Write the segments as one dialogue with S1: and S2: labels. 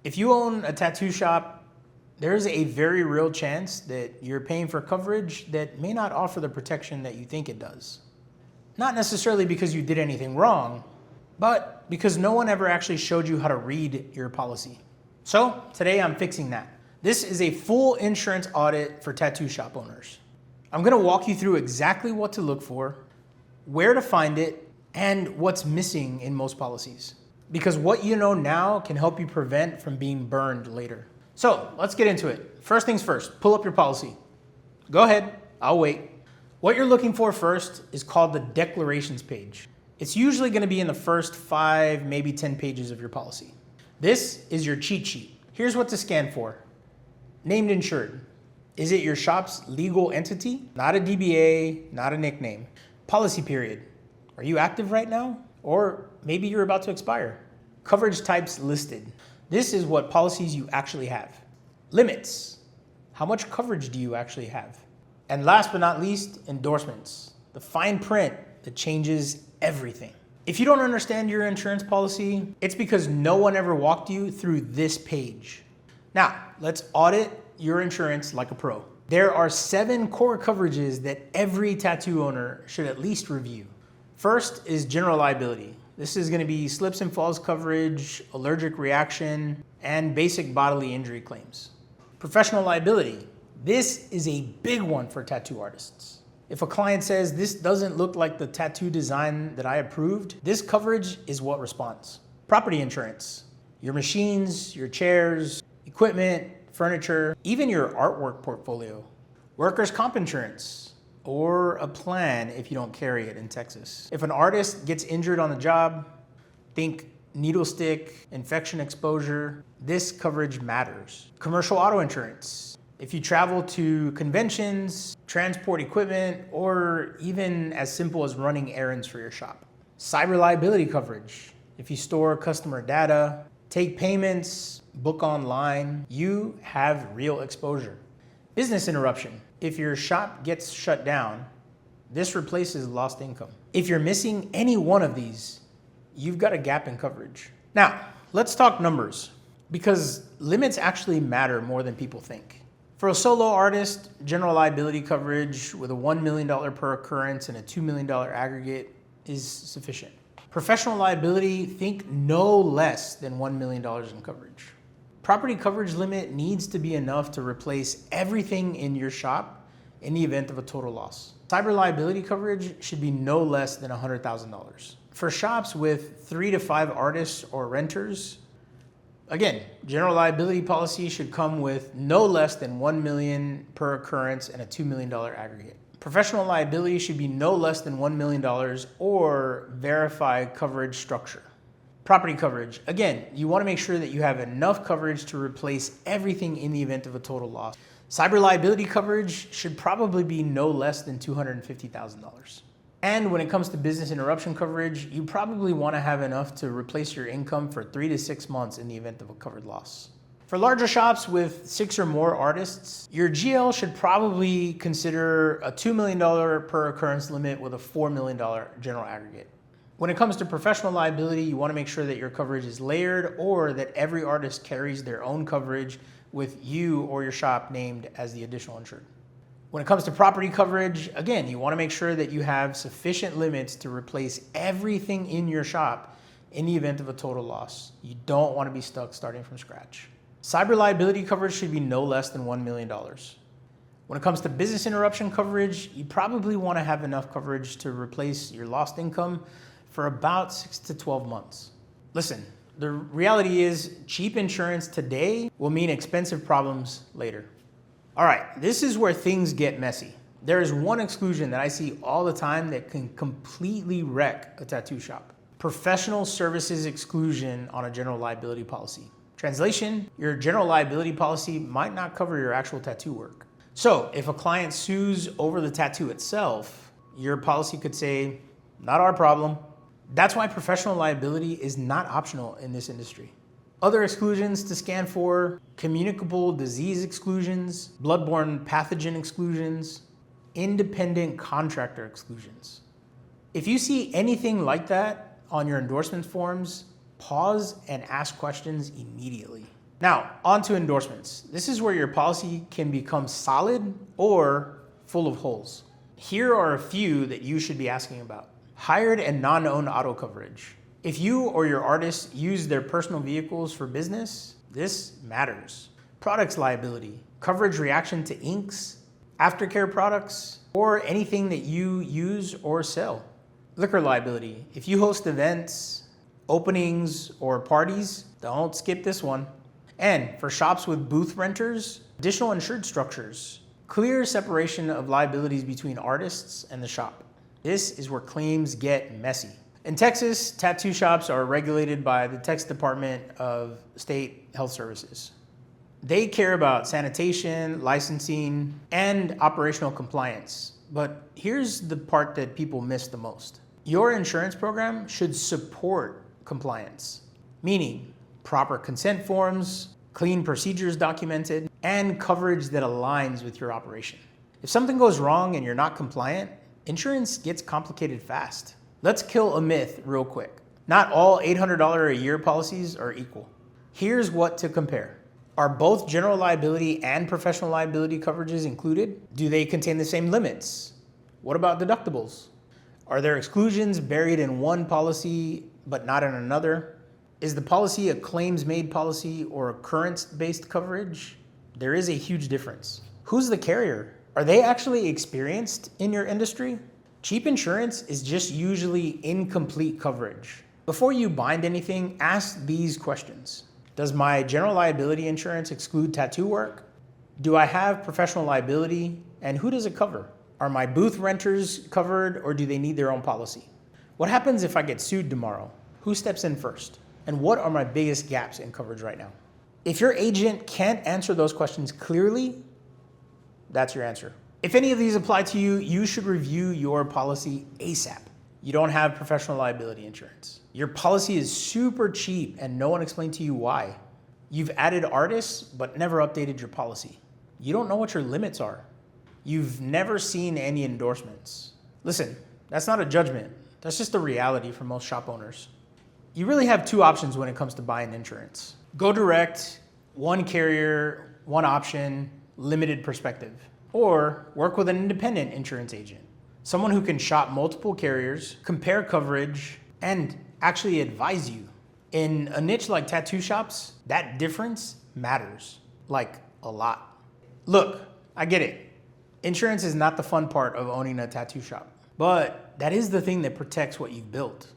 S1: If you own a tattoo shop, there's a very real chance that you're paying for coverage that may not offer the protection that you think it does. Not necessarily because you did anything wrong, but because no one ever actually showed you how to read your policy. So today I'm fixing that. This is a full insurance audit for tattoo shop owners. I'm gonna walk you through exactly what to look for, where to find it, and what's missing in most policies. Because what you know now can help you prevent from being burned later. So let's get into it. First things first, pull up your policy. Go ahead, I'll wait. What you're looking for first is called the declarations page. It's usually gonna be in the first 5, maybe 10 pages of your policy. This is your cheat sheet. Here's what to scan for. Named insured. Is it your shop's legal entity? Not a DBA, not a nickname. Policy period. Are you active right now? Or maybe you're about to expire. Coverage types listed. This is what policies you actually have. Limits. How much coverage do you actually have? And last but not least, endorsements. The fine print that changes everything. If you don't understand your insurance policy, it's because no one ever walked you through this page. Now, let's audit your insurance like a pro. There are 7 core coverages that every tattoo owner should at least review. First is general liability. This is gonna be slips and falls coverage, allergic reaction, and basic bodily injury claims. Professional liability. This is a big one for tattoo artists. If a client says, this doesn't look like the tattoo design that I approved, this coverage is what responds. Property insurance. Your machines, your chairs, equipment, furniture, even your artwork portfolio. Workers' comp insurance, or a plan if you don't carry it in Texas. If an artist gets injured on the job, think needle stick, infection exposure, this coverage matters. Commercial auto insurance. If you travel to conventions, transport equipment, or even as simple as running errands for your shop. Cyber liability coverage. If you store customer data, take payments, book online, you have real exposure. Business interruption. If your shop gets shut down, this replaces lost income. If you're missing any one of these, you've got a gap in coverage. Now, let's talk numbers, because limits actually matter more than people think. For a solo artist, general liability coverage with a $1 million per occurrence and a $2 million aggregate is sufficient. Professional liability, think no less than $1 million in coverage. Property coverage limit needs to be enough to replace everything in your shop in the event of a total loss. Cyber liability coverage should be no less than $100,000. For shops with 3 to 5 artists or renters, again, general liability policy should come with no less than $1 million per occurrence and a $2 million aggregate. Professional liability should be no less than $1 million or verify coverage structure. Property coverage. Again, you want to make sure that you have enough coverage to replace everything in the event of a total loss. Cyber liability coverage should probably be no less than $250,000. And when it comes to business interruption coverage, you probably want to have enough to replace your income for 3 to 6 months in the event of a covered loss. For larger shops with 6 or more artists, your GL should probably consider a $2 million per occurrence limit with a $4 million general aggregate. When it comes to professional liability, you want to make sure that your coverage is layered or that every artist carries their own coverage with you or your shop named as the additional insured. When it comes to property coverage, again, you want to make sure that you have sufficient limits to replace everything in your shop in the event of a total loss. You don't want to be stuck starting from scratch. Cyber liability coverage should be no less than $1 million. When it comes to business interruption coverage, you probably want to have enough coverage to replace your lost income for about 6 to 12 months. Listen, the reality is cheap insurance today will mean expensive problems later. All right, this is where things get messy. There is one exclusion that I see all the time that can completely wreck a tattoo shop. Professional services exclusion on a general liability policy. Translation, your general liability policy might not cover your actual tattoo work. So if a client sues over the tattoo itself, your policy could say, not our problem. That's why professional liability is not optional in this industry. Other exclusions to scan for: communicable disease exclusions, bloodborne pathogen exclusions, independent contractor exclusions. If you see anything like that on your endorsement forms, pause and ask questions immediately. Now, on to endorsements. This is where your policy can become solid or full of holes. Here are a few that you should be asking about. Hired and non-owned auto coverage. If you or your artist use their personal vehicles for business, this matters. Products liability, coverage reaction to inks, aftercare products, or anything that you use or sell. Liquor liability. If you host events, openings, or parties, don't skip this one. And for shops with booth renters, additional insured structures. Clear separation of liabilities between artists and the shop. This is where claims get messy. In Texas, tattoo shops are regulated by the Texas Department of State Health Services. They care about sanitation, licensing, and operational compliance. But here's the part that people miss the most. Your insurance program should support compliance, meaning proper consent forms, clean procedures documented, and coverage that aligns with your operation. If something goes wrong and you're not compliant, insurance gets complicated fast. Let's kill a myth real quick. Not all $800 a year policies are equal. Here's what to compare. Are both general liability and professional liability coverages included? Do they contain the same limits? What about deductibles? Are there exclusions buried in one policy but not in another? Is the policy a claims-made policy or occurrence-based coverage? There is a huge difference. Who's the carrier? Are they actually experienced in your industry? Cheap insurance is just usually incomplete coverage. Before you bind anything, ask these questions. Does my general liability insurance exclude tattoo work? Do I have professional liability? And who does it cover? Are my booth renters covered or do they need their own policy? What happens if I get sued tomorrow? Who steps in first? And what are my biggest gaps in coverage right now? If your agent can't answer those questions clearly, that's your answer. If any of these apply to you, you should review your policy ASAP. You don't have professional liability insurance. Your policy is super cheap and no one explained to you why. You've added artists, but never updated your policy. You don't know what your limits are. You've never seen any endorsements. Listen, that's not a judgment. That's just a reality for most shop owners. You really have two options when it comes to buying insurance. Go direct, one carrier, one option, limited perspective. Or work with an independent insurance agent. Someone who can shop multiple carriers, compare coverage, and actually advise you. In a niche like tattoo shops, that difference matters, like a lot. Look, I get it. Insurance is not the fun part of owning a tattoo shop, but that is the thing that protects what you've built.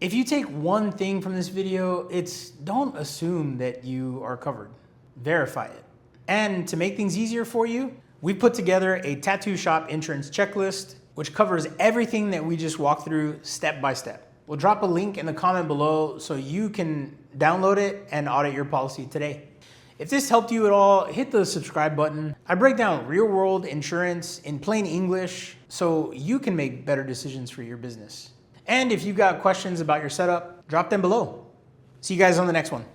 S1: If you take one thing from this video, it's don't assume that you are covered. Verify it. And to make things easier for you, we put together a tattoo shop insurance checklist, which covers everything that we just walked through step by step. We'll drop a link in the comment below so you can download it and audit your policy today. If this helped you at all, hit the subscribe button. I break down real-world insurance in plain English so you can make better decisions for your business. And if you've got questions about your setup, drop them below. See you guys on the next one.